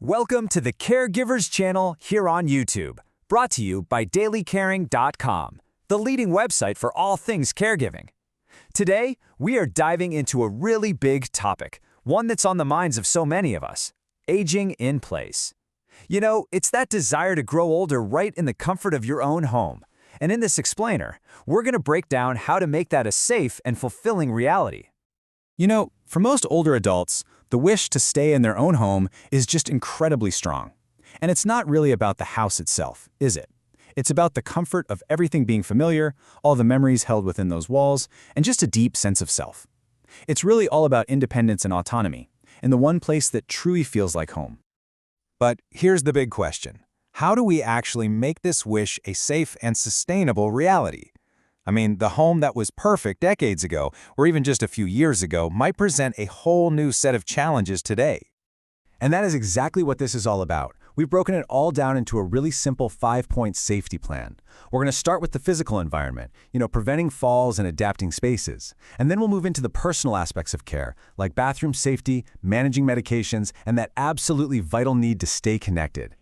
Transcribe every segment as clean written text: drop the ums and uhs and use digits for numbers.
Welcome to the Caregivers channel here on YouTube, brought to you by DailyCaring.com, the leading website for all things caregiving. Today, we are diving into a really big topic, one that's on the minds of so many of us: aging in place. You know, it's that desire to grow older right in the comfort of your own home. And in this explainer, we're going to break down how to make that a safe and fulfilling reality. You know, for most older adults, the wish to stay in their own home is just incredibly strong. And it's not really about the house itself, is it? It's about the comfort of everything being familiar, all the memories held within those walls, and just a deep sense of self. It's really all about independence and autonomy, and the one place that truly feels like home. But here's the big question. How do we actually make this wish a safe and sustainable reality? I mean, the home that was perfect decades ago, or even just a few years ago, might present a whole new set of challenges today. And that is exactly what this is all about. We've broken it all down into a really simple 5-point safety plan. We're going to start with the physical environment, preventing falls and adapting spaces. And then we'll move into the personal aspects of care, like bathroom safety, managing medications, and that absolutely vital need to stay connected.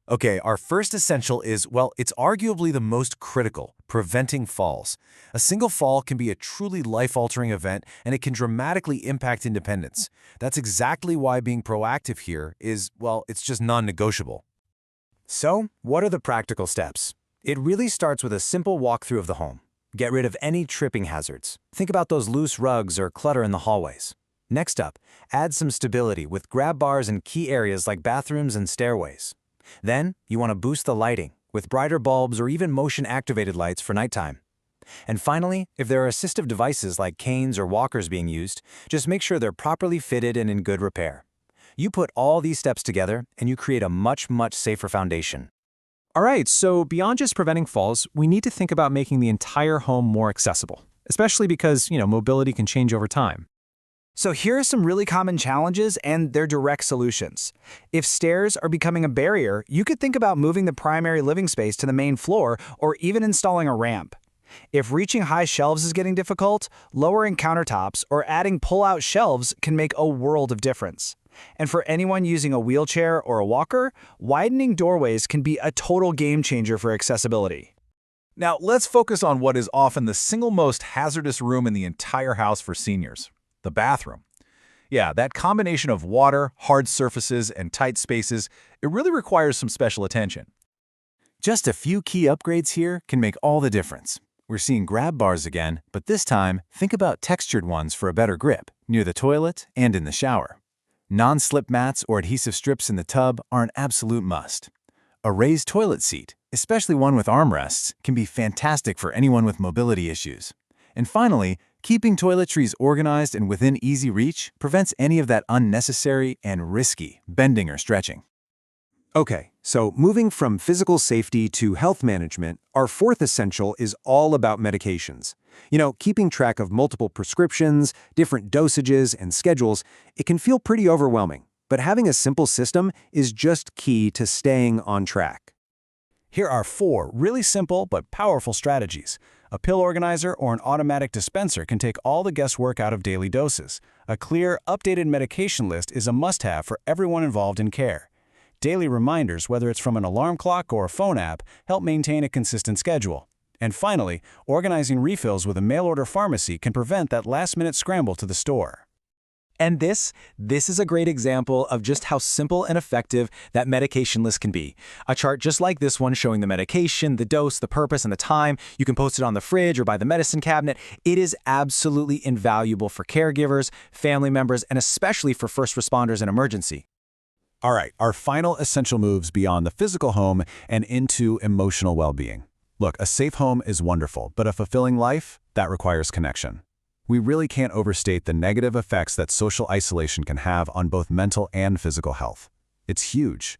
Okay, our first essential is, well, it's arguably the most critical: preventing falls. A single fall can be a truly life-altering event, and it can dramatically impact independence. That's exactly why being proactive here is, well, it's just non-negotiable. So, what are the practical steps? It really starts with a simple walkthrough of the home. Get rid of any tripping hazards. Think about those loose rugs or clutter in the hallways. Next up, add some stability with grab bars in key areas like bathrooms and stairways. Then, you want to boost the lighting with brighter bulbs or even motion-activated lights for nighttime. And finally, if there are assistive devices like canes or walkers being used, just make sure they're properly fitted and in good repair. You put all these steps together, and you create a much safer foundation. All right, so beyond just preventing falls, we need to think about making the entire home more accessible, especially because, mobility can change over time. So here are some really common challenges and their direct solutions. If stairs are becoming a barrier, you could think about moving the primary living space to the main floor or even installing a ramp. If reaching high shelves is getting difficult, lowering countertops or adding pull-out shelves can make a world of difference. And for anyone using a wheelchair or a walker, widening doorways can be a total game changer for accessibility. Now, let's focus on what is often the single most hazardous room in the entire house for seniors: the bathroom. Yeah, that combination of water, hard surfaces, and tight spaces, it really requires some special attention. Just a few key upgrades here can make all the difference. We're seeing grab bars again, but this time, think about textured ones for a better grip, near the toilet and in the shower. Non-slip mats or adhesive strips in the tub are an absolute must. A raised toilet seat, especially one with armrests, can be fantastic for anyone with mobility issues. And finally, keeping toiletries organized and within easy reach prevents any of that unnecessary and risky bending or stretching. Okay, so moving from physical safety to health management, our fourth essential is all about medications. Keeping track of multiple prescriptions, different dosages, and schedules, it can feel pretty overwhelming, but having a simple system is just key to staying on track. Here are 4 really simple but powerful strategies. A pill organizer or an automatic dispenser can take all the guesswork out of daily doses. A clear, updated medication list is a must-have for everyone involved in care. Daily reminders, whether it's from an alarm clock or a phone app, help maintain a consistent schedule. And finally, organizing refills with a mail-order pharmacy can prevent that last-minute scramble to the store. And this is a great example of just how simple and effective that medication list can be. A chart just like this one showing the medication, the dose, the purpose, and the time. You can post it on the fridge or by the medicine cabinet. It is absolutely invaluable for caregivers, family members, and especially for first responders in emergency. All right, our final essential moves beyond the physical home and into emotional well-being. Look, a safe home is wonderful, but a fulfilling life, that requires connection. We really can't overstate the negative effects that social isolation can have on both mental and physical health. It's huge.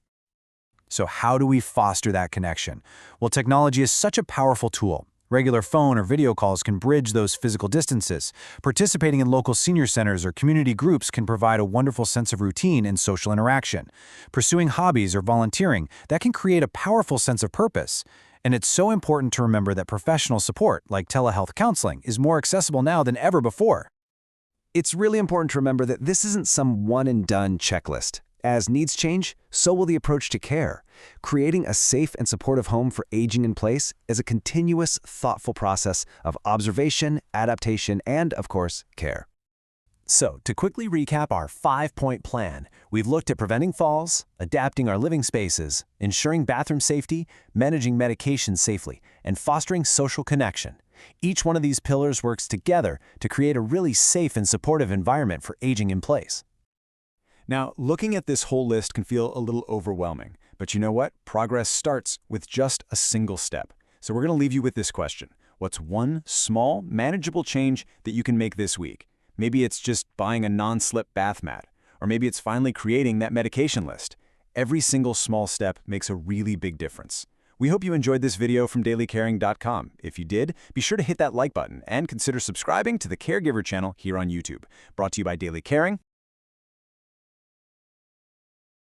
So how do we foster that connection? Well, technology is such a powerful tool. Regular phone or video calls can bridge those physical distances. Participating in local senior centers or community groups can provide a wonderful sense of routine and social interaction. Pursuing hobbies or volunteering, that can create a powerful sense of purpose. And it's so important to remember that professional support, like telehealth counseling, is more accessible now than ever before. It's really important to remember that this isn't some one-and-done checklist. As needs change, so will the approach to care. Creating a safe and supportive home for aging in place is a continuous, thoughtful process of observation, adaptation, and, of course, care. So, to quickly recap our 5-point plan, we've looked at preventing falls, adapting our living spaces, ensuring bathroom safety, managing medication safely, and fostering social connection. Each one of these pillars works together to create a really safe and supportive environment for aging in place. Now, looking at this whole list can feel a little overwhelming, but you know what? Progress starts with just a single step. So we're going to leave you with this question. What's one small, manageable change that you can make this week? Maybe it's just buying a non-slip bath mat, or maybe it's finally creating that medication list. Every single small step makes a really big difference. We hope you enjoyed this video from DailyCaring.com. If you did, be sure to hit that like button and consider subscribing to the Caregiver channel here on YouTube. Brought to you by Daily Caring,